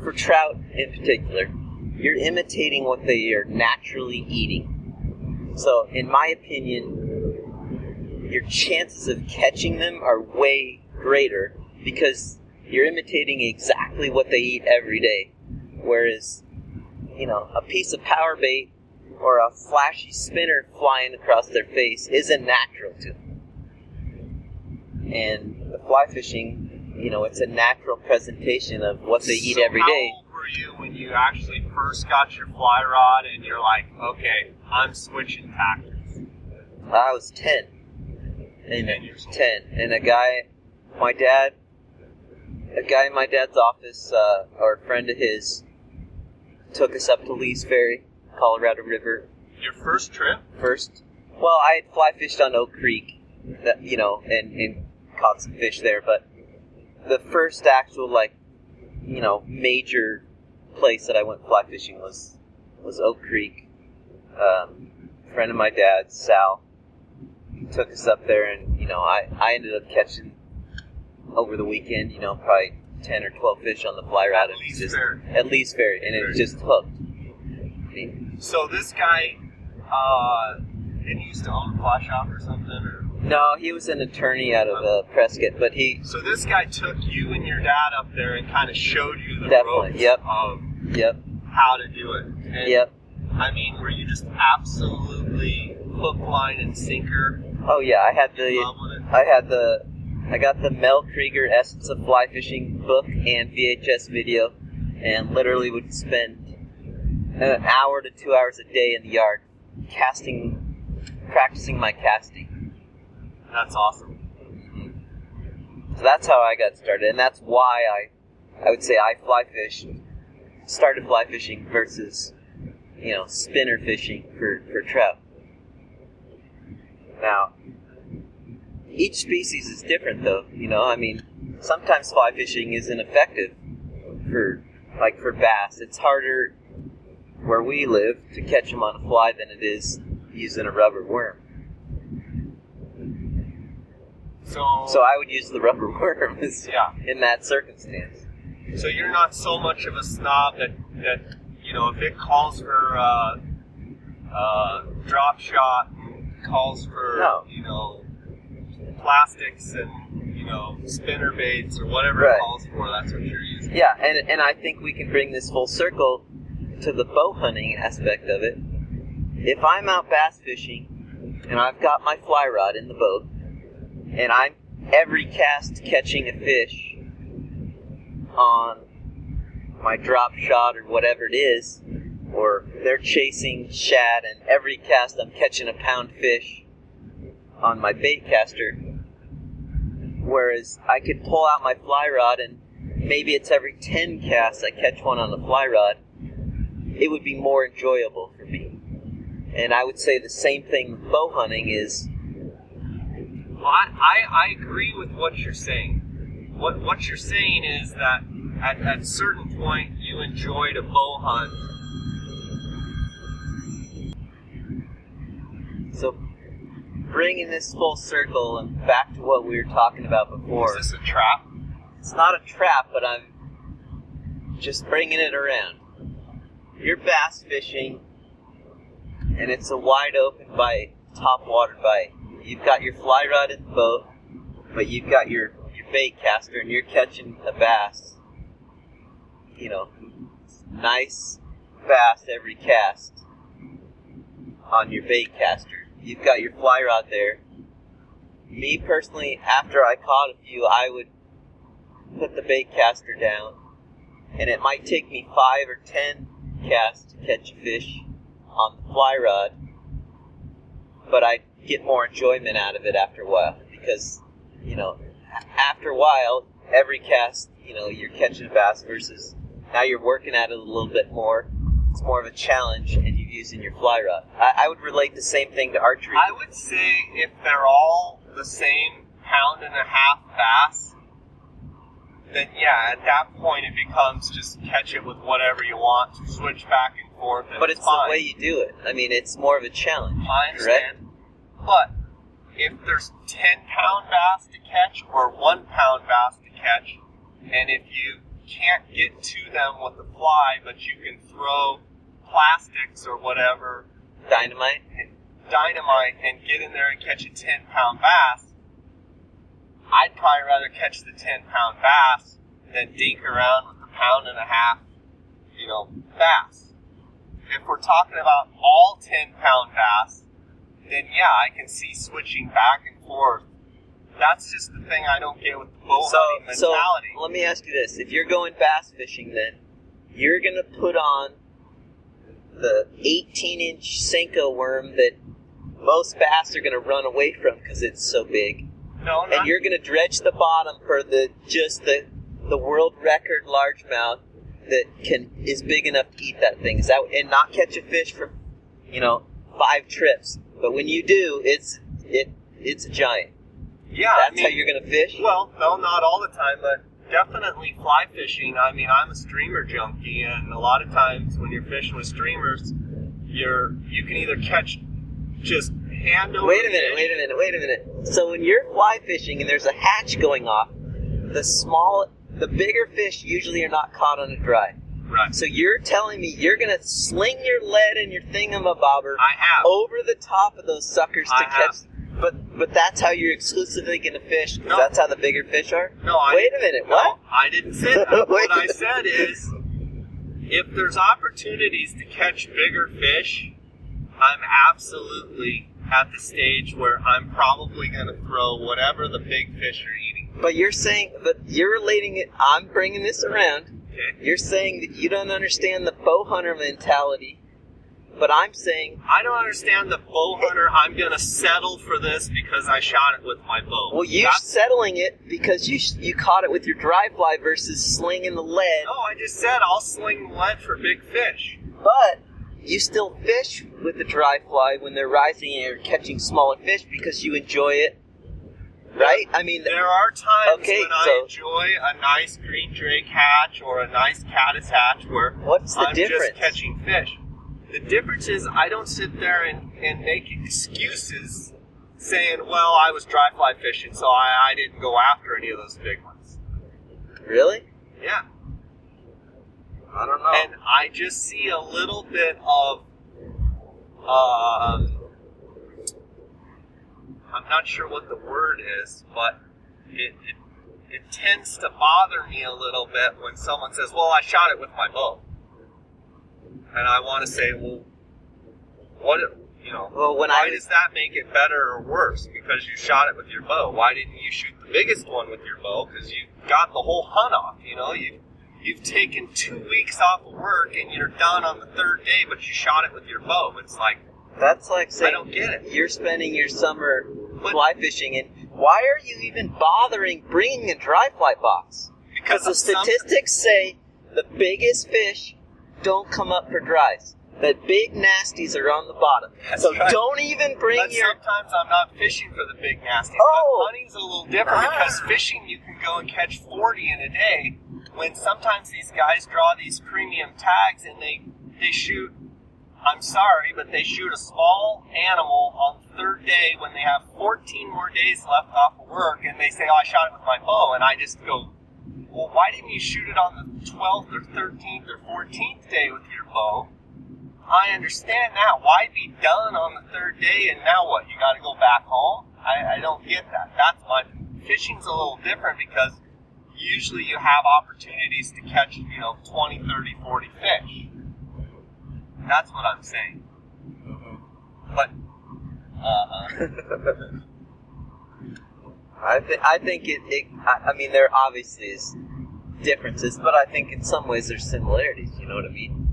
for trout in particular, you're imitating what they are naturally eating. So in my opinion, your chances of catching them are way greater because you're imitating exactly what they eat every day. Whereas, a piece of power bait or a flashy spinner flying across their face isn't natural to them. And the fly fishing, you know, it's a natural presentation of what they eat every day.
How old were you when you actually first got your fly rod and you're like, okay, I'm switching tactics?
I was 10.
10 years old.
10. And a guy in my dad's office, or a friend of his, took us up to Lee's Ferry, Colorado River.
Your first trip?
Well, I had fly fished on Oak Creek, that, you know, and caught some fish there, but the first actual, like, you know, major place that I went fly fishing was Oak Creek. A friend of my dad's, Sal, took us up there, and, you know, I ended up catching over the weekend, you know, probably 10 or 12 fish on the fly rod.
At Lee's
Ferry, and it just hooked.
So this guy, did he used to own a fly shop or something? Or?
No, he was an attorney out of Prescott, but he...
So this guy took you and your dad up there and kind of showed you the ropes
Yep.
how to do it. And,
yep.
I mean, were you just absolutely hook, line, and sinker?
Oh yeah, I got the Mel Krieger Essence of Fly Fishing book and VHS video, and literally would spend an hour to 2 hours a day in the yard practicing my casting.
That's awesome.
So that's how I got started, and that's why I would say I started fly fishing versus, you know, spinner fishing for trout. Now, each species is different, though. You know, I mean, sometimes fly fishing isn't effective for bass. It's harder where we live to catch them on a fly than it is using a rubber worm. So I would use the rubber worm in that circumstance.
So you're not so much of a snob that you know, if it calls for drop shot, calls for you know, plastics and, you know, spinner baits or whatever it calls for, that's what you're using.
Yeah, and I think we can bring this full circle to the bow hunting aspect of it. If I'm out bass fishing and I've got my fly rod in the boat and I'm every cast catching a fish on my drop shot or whatever it is, or they're chasing shad and every cast I'm catching a pound fish on my bait caster, whereas I could pull out my fly rod and maybe it's every 10 casts I catch one on the fly rod, it would be more enjoyable for me. And I would say the same thing with bow hunting is...
Well, I agree with what you're saying. What you're saying is that at a certain point you enjoyed a bow hunt.
So, bringing this full circle and back to what we were talking about before.
Is this a trap?
It's not a trap, but I'm just bringing it around. You're bass fishing, and it's a wide open bite, top water bite. You've got your fly rod in the boat, but you've got your bait caster, and you're catching a bass. You know, nice bass every cast on your bait caster. You've got your fly rod there. Me personally, after I caught a few, I would put the bait caster down, and it might take me 5 or 10 casts to catch a fish on the fly rod, but I get more enjoyment out of it after a while, because, you know, after a while, every cast, you know, you're catching a bass versus now you're working at it a little bit more. It's more of a challenge, and you're using your fly rod. I would relate the same thing to archery.
I would say if they're all the same 1.5 pound bass, then yeah, at that point it becomes just catch it with whatever you want, switch back and forth. And
but it's
fine.
The way you do it. I mean, it's more of a challenge.
I understand. Correct? But if there's 10-pound bass to catch or 1 pound bass to catch, and if you can't get to them with the fly, but you can throw plastics or whatever,
dynamite,
and get in there and catch a 10-pound bass, I'd probably rather catch the 10-pound bass than dink around with the 1.5 pound, you know, bass. If we're talking about all 10-pound bass, then yeah, I can see switching back and forth That's just the thing I don't get with the bow hunting mentality.
So let me ask you this: if you're going bass fishing, then you're gonna put on the 18-inch Senko worm that most bass are gonna run away from because it's so big.
No,
and you're gonna dredge the bottom for the world record largemouth that is big enough to eat that thing. Is that, and not catch a fish for 5 trips. But when you do, it's a giant.
Yeah,
that's how you're gonna fish.
Well, no, not all the time, but definitely fly fishing. I mean, I'm a streamer junkie, and a lot of times when you're fishing with streamers, you can either catch just hand over.
Wait a minute. So when you're fly fishing and there's a hatch going off, the bigger fish usually are not caught on a dry.
Right.
So you're telling me you're gonna sling your lead and your thingamabobber over the top of those suckers to catch. But that's how you're exclusively gonna fish. Because that's how the bigger fish are.
No,
wait a minute. What?
No, I didn't say that. What I said is, if there's opportunities to catch bigger fish, I'm absolutely at the stage where I'm probably gonna throw whatever the big fish are eating.
But you're relating it. I'm bringing this around.
Okay.
You're saying that you don't understand the bow hunter mentality, but I'm saying...
I don't understand the bow hunter, I'm going to settle for this because I shot it with my bow.
Well, you're settling it because you caught it with your dry fly versus slinging the lead.
No, I just said I'll sling the lead for big fish.
But you still fish with the dry fly when they're rising and you're catching smaller fish because you enjoy it. Right? I mean,
there are times when I enjoy a nice green drake hatch or a nice caddis hatch where I'm just catching fish. The difference is I don't sit there and make excuses saying, well, I was dry fly fishing, so I didn't go after any of those big ones.
Really?
Yeah.
I don't know.
And I just see a little bit of I'm not sure what the word is, but it tends to bother me a little bit when someone says, well, I shot it with my bow. And I want to say, well, why does that make it better or worse? Because you shot it with your bow. Why didn't you shoot the biggest one with your bow? Because you got the whole hunt off, You've taken 2 weeks off of work and you're done on the 3rd day, but you shot it with your bow. It's like...
That's like saying
I don't get it.
You're spending your summer fly fishing, and why are you even bothering bringing a dry fly box? Because the statistics say the biggest fish don't come up for dries. That big nasties are on the bottom. So don't even bring
sometimes I'm not fishing for the big nasties.
Oh.
But hunting's a little different because fishing you can go and catch 40 in a day. When sometimes these guys draw these premium tags and they shoot. I'm sorry, but they shoot a small animal on the 3rd day when they have 14 more days left off of work, and they say, oh, I shot it with my bow, and I just go, well, why didn't you shoot it on the 12th or 13th or 14th day with your bow? I understand now. Why be done on the 3rd day, and now what? You got to go back home? I don't get that. Fishing's a little different because usually you have opportunities to catch, 20, 30, 40 fish. That's what I'm saying. But,
I think I mean, there obviously is differences, but I think in some ways there's similarities, you know what I mean?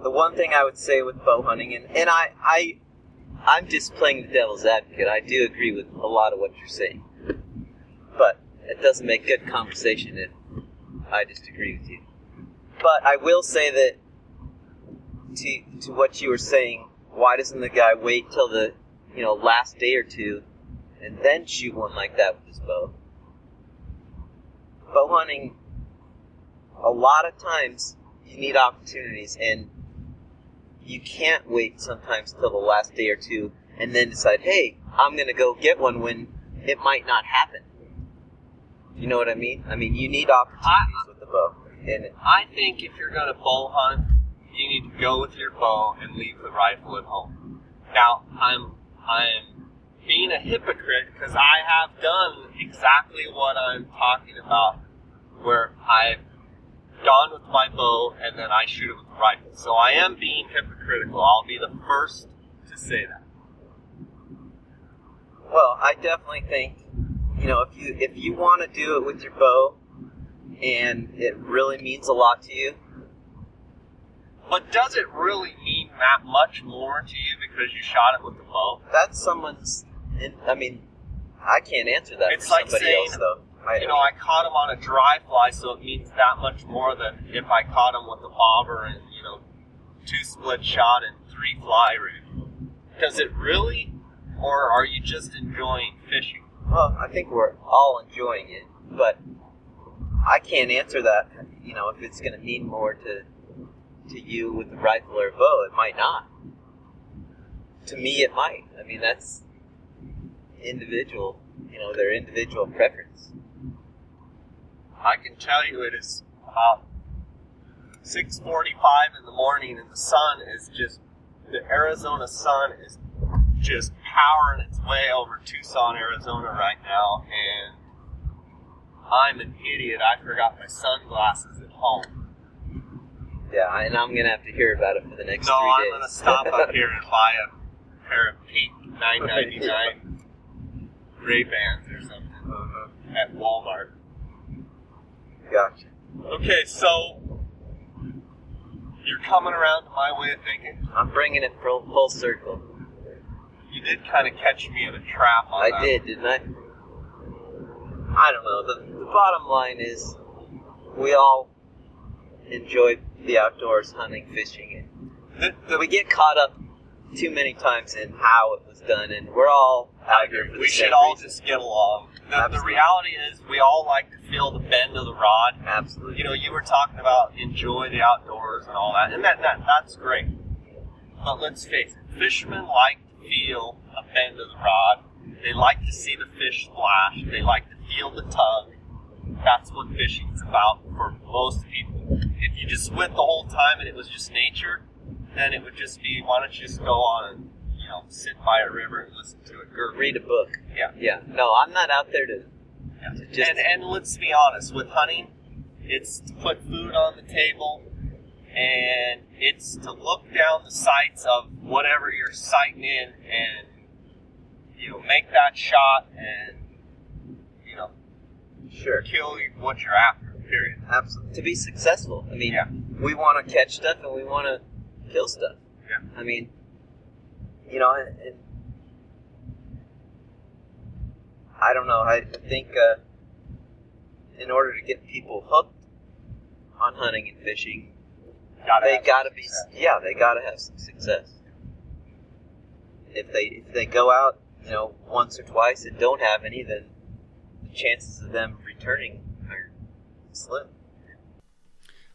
The one thing I would say with bow hunting, and I'm just playing the devil's advocate, I do agree with a lot of what you're saying. But it doesn't make good conversation if I disagree with you. But I will say that to what you were saying, why doesn't the guy wait till the last day or two and then shoot one like that with his bow? Bow hunting, a lot of times you need opportunities, and you can't wait sometimes till the last day or two and then decide, hey, I'm going to go get one when it might not happen. You know what I mean? I mean, you need opportunities with the bow. And
I think if you're going to bow hunt, you need to go with your bow and leave the rifle at home. Now, I'm being a hypocrite because I have done exactly what I'm talking about, where I've gone with my bow and then I shoot it with the rifle. So I am being hypocritical. I'll be the first to say that.
Well, I definitely think you know, if you want to do it with your bow, and it really means a lot to you.
But does it really mean that much more to you because you shot it with the bow?
That's someone's. I mean, I can't answer that
It's
for
like
somebody
saying,
else, though.
I caught him on a dry fly, so it means that much more than if I caught him with a bobber and, 2 split shot and 3 fly rig. Does it really? Or are you just enjoying fishing?
Well, I think we're all enjoying it, but I can't answer that, if it's going to mean more to you with the rifle or bow. It might not. To me, it might. I mean, that's individual, their individual preference.
I can tell you it is about 6:45 in the morning, and the sun is the Arizona sun is just powering its way over Tucson, Arizona right now, and I'm an idiot. I forgot my sunglasses at home.
Yeah, and I'm going to have to hear about it for the next 3 days.
No, I'm going to stop up here and buy a pair of pink $9.99 Ray-Bans or something at Walmart.
Gotcha.
Okay, so you're coming around to my way of thinking.
I'm bringing it full circle.
You did kind of catch me in a trap on that.
I did, didn't I? I don't know. The bottom line is we all enjoy the outdoors, hunting, fishing, and we get caught up too many times in how it was done, and we're all out here for the same
We should all
reason.
just get along. The reality is we all like to feel the bend of the rod.
Absolutely.
You were talking about enjoy the outdoors and all that, and that's great. But let's face it, fishermen like to feel a bend of the rod. They like to see the fish splash. They like to feel the tug. That's what fishing's about for most people. If you just went the whole time and it was just nature, then it would just be, why don't you just go on and, sit by a river and listen to it.
Or read a book.
Yeah.
Yeah. No, I'm not out there to just...
And let's be honest, with hunting, it's to put food on the table, and it's to look down the sights of whatever you're sighting in and, make that shot and,
Sure.
kill what you're after, period.
Absolutely. To be successful. I mean,
Yeah.
we want to catch stuff and we want to kill stuff.
Yeah.
I mean, and I don't know. I think in order to get people hooked on hunting and fishing, they got to be, they got to have some success. If they go out, once or twice and don't have any, then the chances of them returning are slim.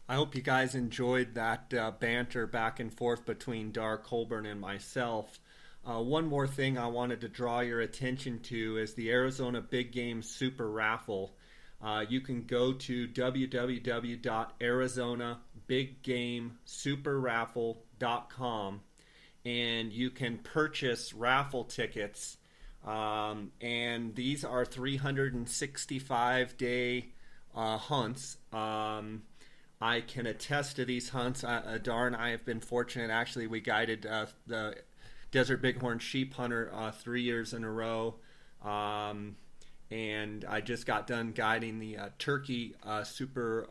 I hope you guys enjoyed that banter back and forth between Darr Colburn and myself. One more thing I wanted to draw your attention to is the Arizona Big Game Super Raffle. You can go to www.arizonabiggamesuperraffle.com and you can purchase raffle tickets. And these are 365-day hunts. I can attest to these hunts. Darr and I have been fortunate. Actually, we guided the Desert Bighorn Sheep Hunter 3 years in a row. And I just got done guiding the Turkey Super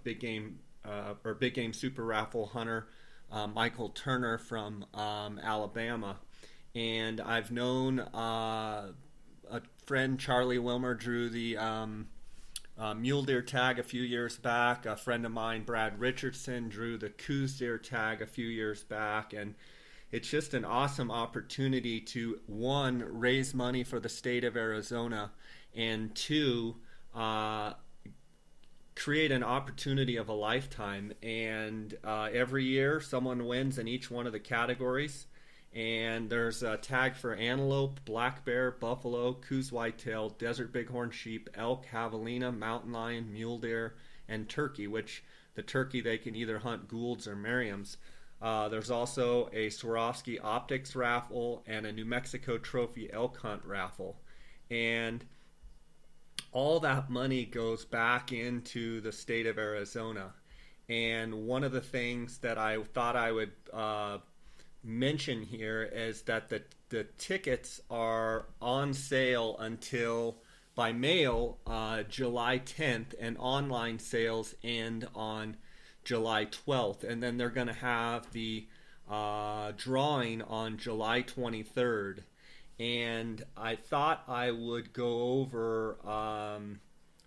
Big Game Big Game Super Raffle Hunter, Michael Turner from Alabama. And I've known a friend, Charlie Wilmer, drew the mule deer tag a few years back. A friend of mine, Brad Richardson, drew the Coues deer tag a few years back. And it's just an awesome opportunity to, one, raise money for the state of Arizona, and two, create an opportunity of a lifetime. And every year someone wins in each one of the categories. And there's a tag for antelope, black bear, buffalo, Coues whitetail, desert bighorn sheep, elk, javelina, mountain lion, mule deer, and turkey, which the turkey they can either hunt Goulds or Merriam's. There's also a Swarovski Optics raffle and a New Mexico Trophy elk hunt raffle. And all that money goes back into the state of Arizona. And one of the things that I thought I would mention here is that the tickets are on sale until by mail July 10th, and online sales end on July 12th. And then they're going to have the drawing on July 23rd. And I thought I would go over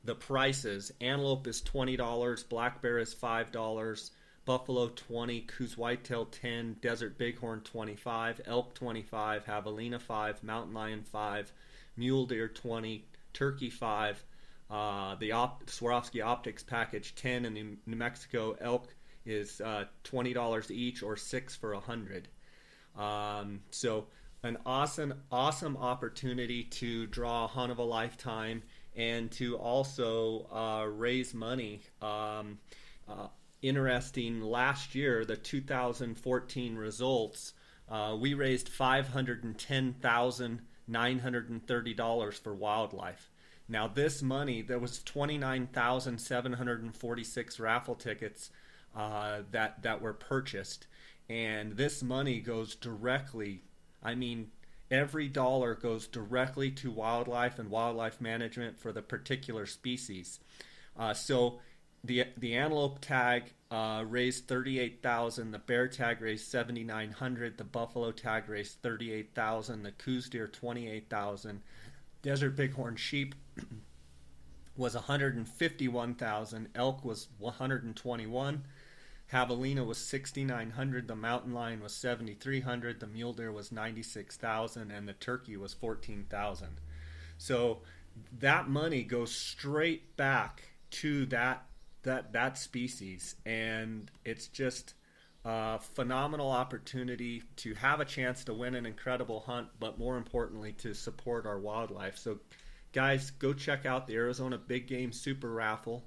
the prices. Antelope is $20, black bear is $5, buffalo $20, Coos whitetail $10, desert bighorn $25, elk $25, javelina $5, mountain lion $5, mule deer $20, turkey $5, the Swarovski Optics package $10, and the New Mexico elk is $20 each, or 6 for $100. So an awesome opportunity to draw a hunt of a lifetime, and to also raise money. Interesting, last year, the 2014 results, we raised $510,930 for wildlife. Now this money, there was 29,746 raffle tickets that were purchased, and this money goes directly, every dollar goes directly to wildlife and wildlife management for the particular species. So the antelope tag raised $38,000, the bear tag raised $7,900, the buffalo tag raised $38,000, the Coos deer $28,000, desert bighorn sheep was $151,000, elk was $121,000. Javelina was $6,900, the mountain lion was $7,300, the mule deer was $96,000, and the turkey was $14,000. So that money goes straight back to that species, and it's just a phenomenal opportunity to have a chance to win an incredible hunt, but more importantly to support our wildlife. So guys, go check out the Arizona Big Game Super Raffle,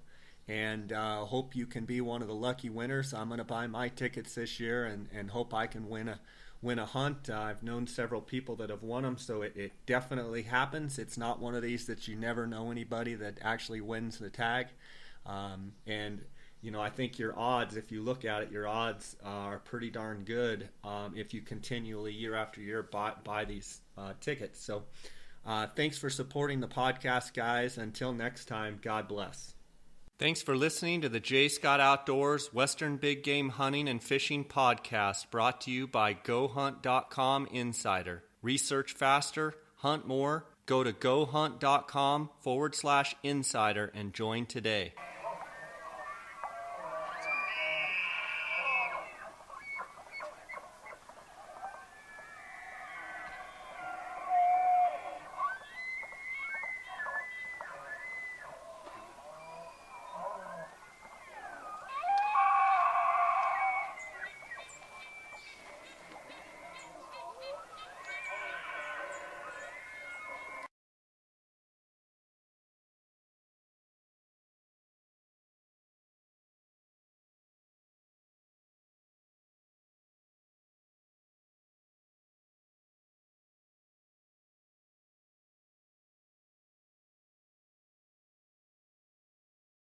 and hope you can be one of the lucky winners. I'm going to buy my tickets this year and hope I can win a hunt. I've known several people that have won them, so it definitely happens. It's not one of these that you never know anybody that actually wins the tag. And I think your odds, if you look at it, your odds are pretty darn good if you continually, year after year, buy these tickets. So thanks for supporting the podcast, guys. Until next time, God bless. Thanks for listening to the J. Scott Outdoors Western Big Game Hunting and Fishing Podcast, brought to you by GoHunt.com Insider. Research faster, hunt more. Go to GoHunt.com/insider and join today.